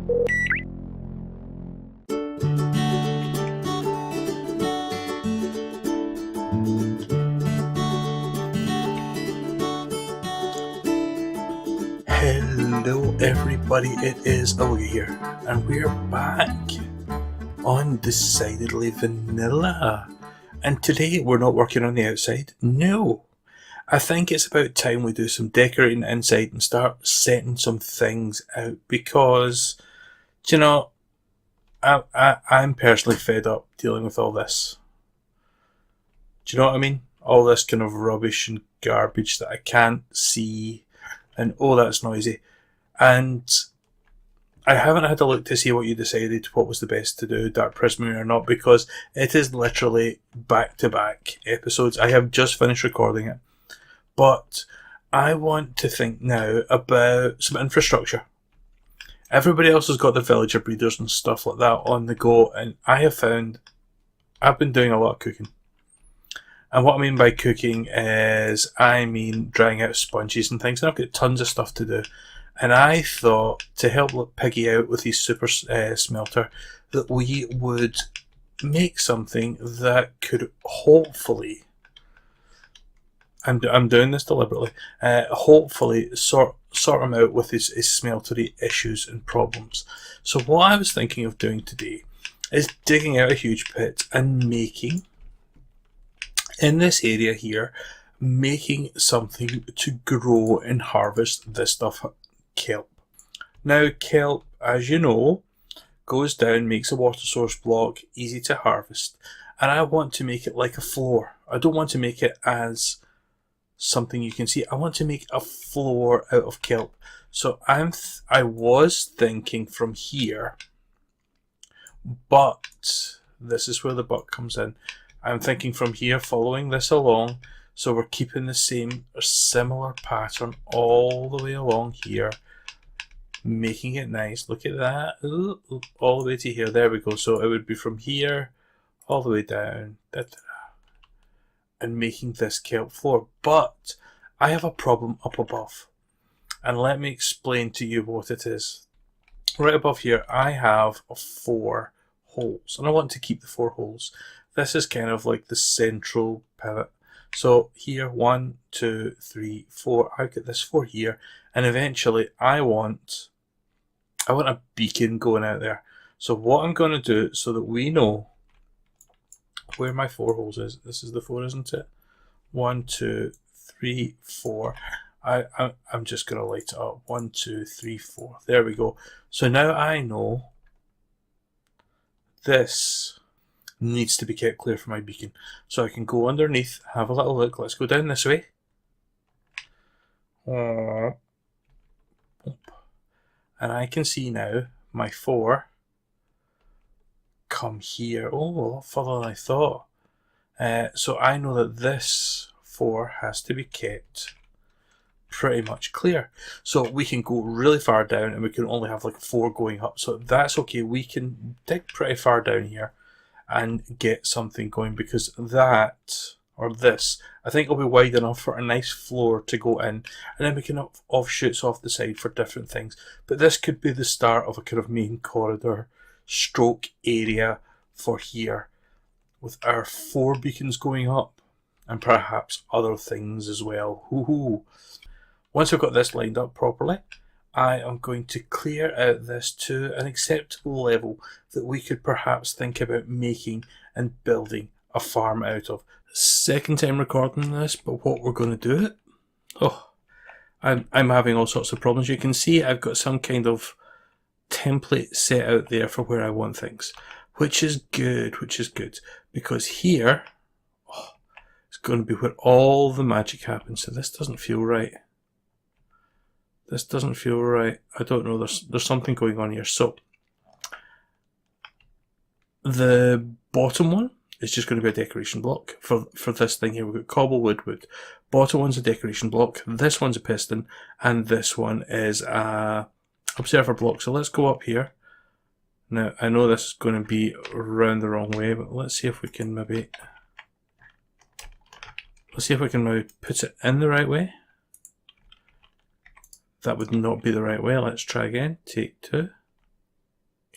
Hello everybody, it is Awoogah here, and we're back on Decidedly Vanilla. And today we're not working on the outside, no. I think it's about time we do some decorating inside and start setting some things out because, do you know, I'm personally fed up dealing with all this. Do you know what I mean? All this kind of rubbish and garbage that I can't see, and oh, that's noisy. And I haven't had a look to see what you decided what was the best to do, Dark Prism or not, because it is literally back-to-back episodes. I have just finished recording it. But I want to think now about some infrastructure. Everybody else has got the villager breeders and stuff like that on the go, and I have found I've been doing a lot of cooking. And what I mean by cooking is, I mean drying out sponges and things, and I've got tons of stuff to do. And I thought, to help Piggy out with his super smelter, that we would make something that could hopefully, I'm doing this deliberately, hopefully sort him out with his smeltery issues and problems. So what I was thinking of doing today is digging out a huge pit and making, in this area here, making something to grow and harvest this stuff, kelp. Now kelp, as you know, goes down, makes a water source block, easy to harvest, and I want to make it like a floor. I don't want to make it as something you can see. I want to make a floor out of kelp. So I was thinking from here, but this is where the but comes in. I'm thinking from here, following this along, so we're keeping the same or similar pattern all the way along here, making it nice. Look at that. Ooh, all the way to here. There we go. So it would be from here all the way down, and making this kelp floor. But I have a problem up above, and let me explain to you what it is. Right above here I have 4 holes, and I want to keep the 4 holes. This is kind of like the central pivot. So here, 1, 2, 3, 4. I've got this 4 here, and eventually I want a beacon going out there. So what I'm going to do, so that we know where my 4 holes is. This is the 4, isn't it? 1, 2, 3, 4. I'm just going to light it up. 1, 2, 3, 4. There we go. So now I know this needs to be kept clear for my beacon. So I can go underneath, have a little look. Let's go down this way. And I can see now my 4 come here. Oh, a lot further than I thought. So I know that this 4 has to be kept pretty much clear. So we can go really far down, and we can only have like 4 going up. So that's okay. We can dig pretty far down here and get something going, because that, or this, I think will be wide enough for a nice floor to go in, and then we can have offshoots off the side for different things. But this could be the start of a kind of main corridor stroke area for here, with our 4 beacons going up, and perhaps other things as well. Hoo-hoo. Once I've got this lined up properly, I am going to clear out this to an acceptable level that we could perhaps think about making and building a farm out of. Second time recording this, but what we're going to do it, I'm having all sorts of problems. You can see I've got some kind of template set out there for where I want things, which is good, because here, it's going to be where all the magic happens. So this doesn't feel right. This doesn't feel right. I don't know. There's something going on here. So the bottom one is just going to be a decoration block for this thing here. We've got cobble, wood. Bottom one's a decoration block. This one's a piston, and this one is a observer block. So let's go up here. Now I know this is going to be round the wrong way, but let's see if we can maybe put it in the right way. That would not be the right way. Let's try again. Take 2.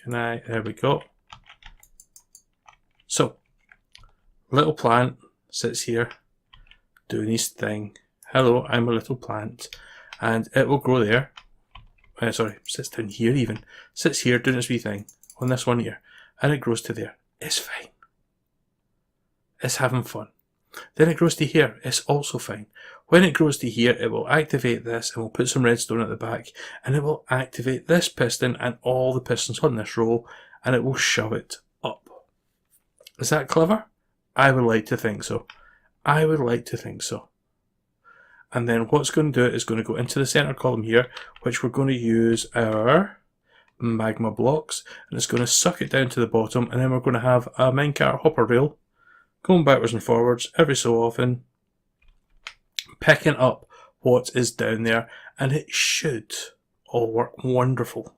There we go. So, little plant sits here doing his thing. Hello, I'm a little plant. And it will grow there. Sorry, sits down here even. Sits here doing its wee thing on this one here. And it grows to there. It's fine. It's having fun. Then it grows to here. It's also fine. When it grows to here, it will activate this and we'll put some redstone at the back and it will activate this piston and all the pistons on this row and it will shove it up. Is that clever? I would like to think so. I would like to think so. And then what's going to do it is going to go into the center column here, which we're going to use our magma blocks, and it's going to suck it down to the bottom, and then we're going to have a minecart hopper rail going backwards and forwards every so often, picking up what is down there, and it should all work wonderful.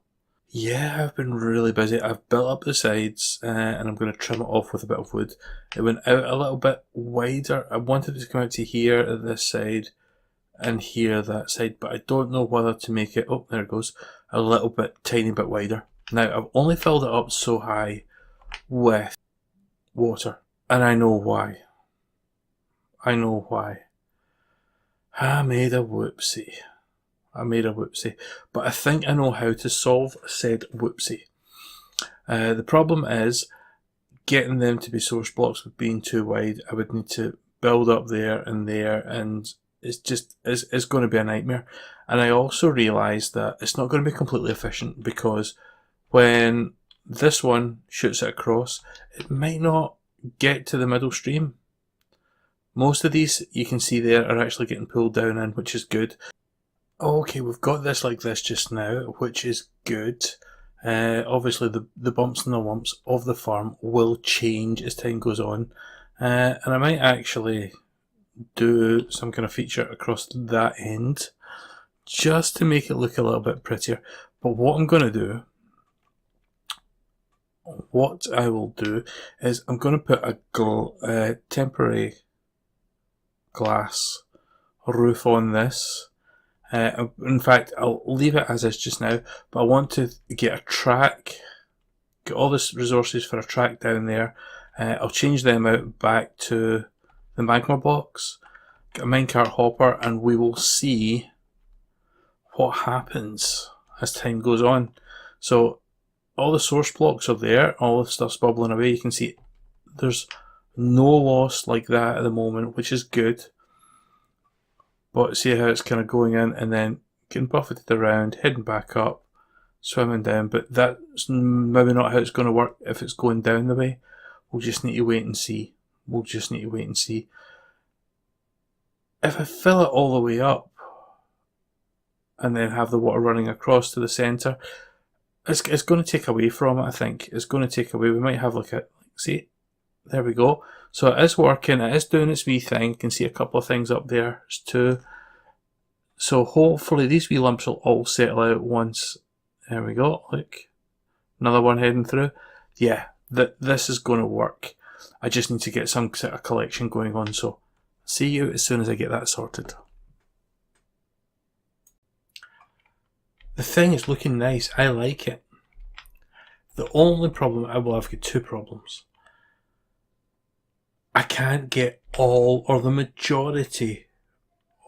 Yeah, I've been really busy. I've built up the sides and I'm going to trim it off with a bit of wood. It went out a little bit wider. I wanted it to come out to here at this side and here that side, but I don't know whether to make it, oh there it goes, a little bit, tiny bit wider. Now I've only filled it up so high with water, and I know why. I know why. I made a whoopsie. But I think I know how to solve said whoopsie. The problem is getting them to be source blocks with being too wide. I would need to build up there, and it's going to be a nightmare. And I also realised that it's not going to be completely efficient because when this one shoots it across, it might not get to the middle stream. Most of these you can see there are actually getting pulled down in, which is good. Okay, we've got this like this just now, which is good. Obviously the bumps and the lumps of the farm will change as time goes on. And I might actually do some kind of feature across that end just to make it look a little bit prettier. But what I will do is I'm going to put a temporary glass roof on this. In fact, I'll leave it as is just now, but I want to get a track, get all the resources for a track down there. I'll change them out back to the magma blocks, get a minecart hopper, and we will see what happens as time goes on. So all the source blocks are there, all the stuff's bubbling away. You can see there's no loss like that at the moment, which is good. But see how it's kind of going in and then getting buffeted around, heading back up, swimming down. But that's maybe not how it's going to work if it's going down the way. We'll just need to wait and see. If I fill it all the way up and then have the water running across to the centre, it's going to take away from it, I think. It's going to take away. We might have see, there we go. So it is working, it is doing its wee thing. You can see a couple of things up there too. So hopefully these wee lumps will all settle out once. There we go, look. Another one heading through. Yeah, this is going to work. I just need to get some sort of collection going on, so see you as soon as I get that sorted. The thing is looking nice, I like it. The only problem, I've got two problems. I can't get all or the majority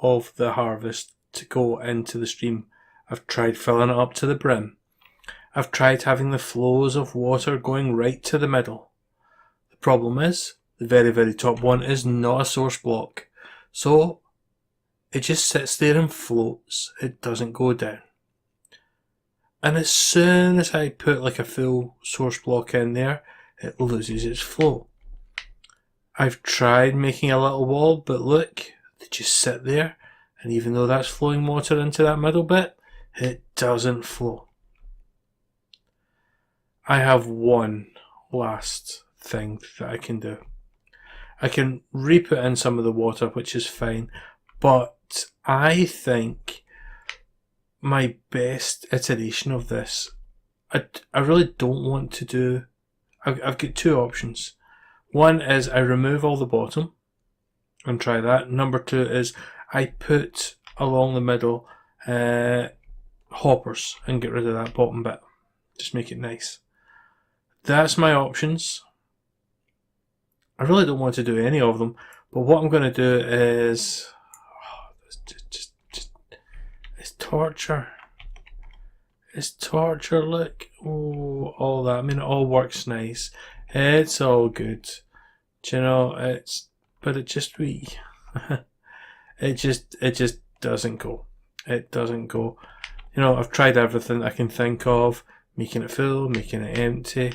of the harvest to go into the stream. I've tried filling it up to the brim. I've tried having the flows of water going right to the middle. The problem is, the very, very top one is not a source block. So, it just sits there and floats. It doesn't go down. And as soon as I put like a full source block in there, it loses its flow. I've tried making a little wall, but look, they just sit there, and even though that's flowing water into that middle bit, it doesn't flow. I have one last thing that I can do. I can re-put in some of the water, which is fine, but I think my best iteration of this, I really don't want to do, I've got two options. One is I remove all the bottom and try that. Number two is I put along the middle hoppers and get rid of that bottom bit. Just make it nice. that's my options. I really don't want to do any of them, but what I'm going to do is it's torture. It's torture. Look, oh, all that. I mean, it all works nice. It's all good. Do you know? But it just it just doesn't go. It doesn't go. You know, I've tried everything I can think of, making it full, making it empty.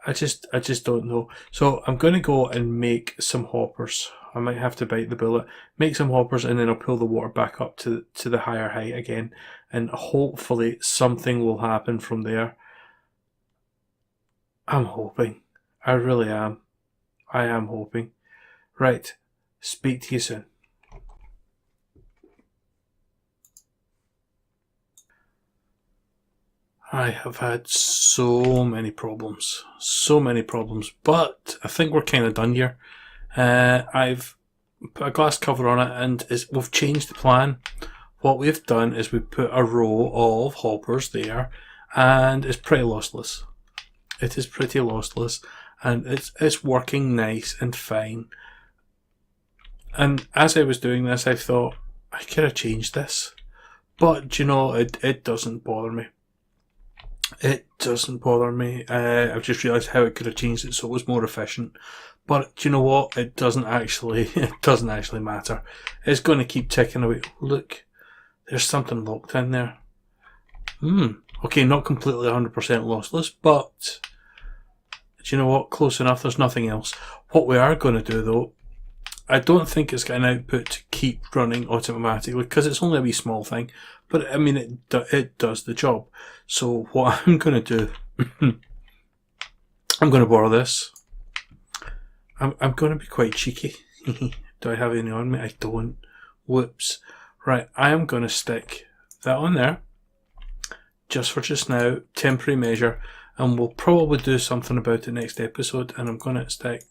I just don't know. So I'm going to go and make some hoppers. I might have to bite the bullet. Make some hoppers and then I'll pull the water back up to the higher height again. And hopefully something will happen from there. I'm hoping. I really am. I am hoping. Right. Speak to you soon. I have had so many problems, but I think we're kind of done here. I've put a glass cover on it and we've changed the plan. What we've done is we put a row of hoppers there and it's pretty lossless. It is pretty lossless and it's working nice and fine. And as I was doing this, I thought I could have changed this, but you know, it doesn't bother me. It doesn't bother me. I've just realised how it could have changed it so it was more efficient. But do you know what? It doesn't actually matter. It's going to keep ticking away. Look, there's something locked in there. Okay, not completely 100% lossless, but do you know what? Close enough. There's nothing else. What we are going to do though, I don't think it's got an output to keep running automatically because it's only a wee small thing. But I mean, it does the job. So what I'm going to do, I'm going to borrow this. I'm going to be quite cheeky. Do I have any on me? I don't. Whoops. Right, I am going to stick that on there. Just for just now, temporary measure. And we'll probably do something about it next episode. And I'm going to stick.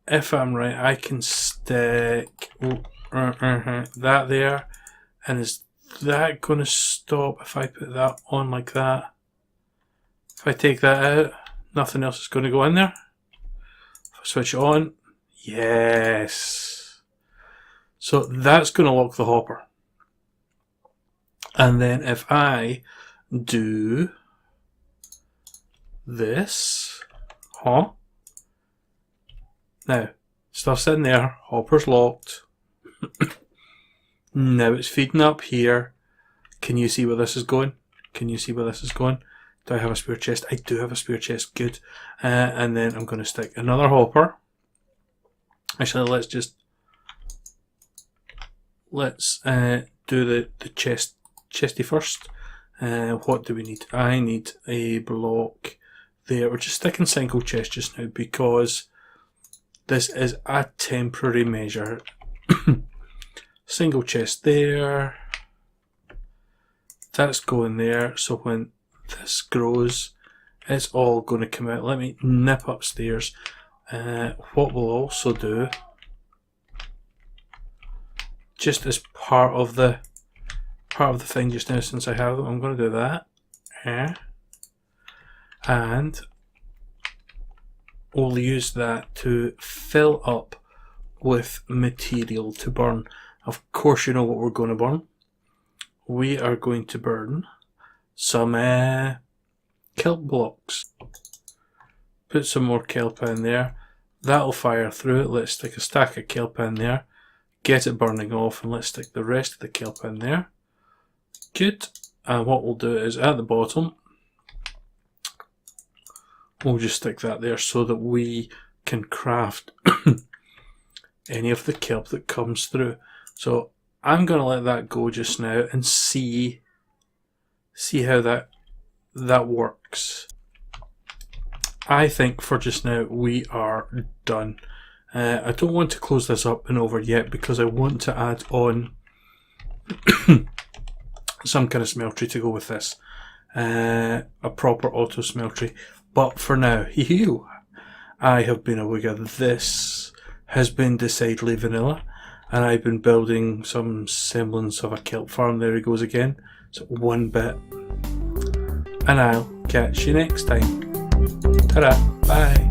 If I'm right, I can stick that there. And is that going to stop if I put that on like that? If I take that out, nothing else is going to go in there. If I switch it on, yes. So that's going to lock the hopper. And then if I do this, now, stuff's in there, hopper's locked. Now it's feeding up here. Can you see where this is going? Can you see where this is going? Do I have a spare chest? I do have a spare chest, good. And then I'm going to stick another hopper. Actually, let's do the chesty first. What do we need? I need a block there. We're just sticking single chest just now because this is a temporary measure. Single chest there. That's going there. So when this grows, it's all going to come out. Let me nip upstairs. What we'll also do, just as part of the thing just now, since I have them, I'm going to do that. And we'll use that to fill up with material to burn. Of course, you know what we're going to burn. We are going to burn some kelp blocks. Put some more kelp in there. That'll fire through it. Let's stick a stack of kelp in there. Get it burning off, and let's stick the rest of the kelp in there. Good. And what we'll do is at the bottom, we'll just stick that there so that we can craft any of the kelp that comes through. So I'm going to let that go just now and see how that works. I think for just now we are done. I don't want to close this up and over yet because I want to add on some kind of smeltery to go with this. A proper auto smeltery. But for now, I have been Awoogah. This has been decidedly vanilla. and I've been building some semblance of a kelp farm. There he goes again. So 1 bit. And I'll catch you next time. Ta-da, bye.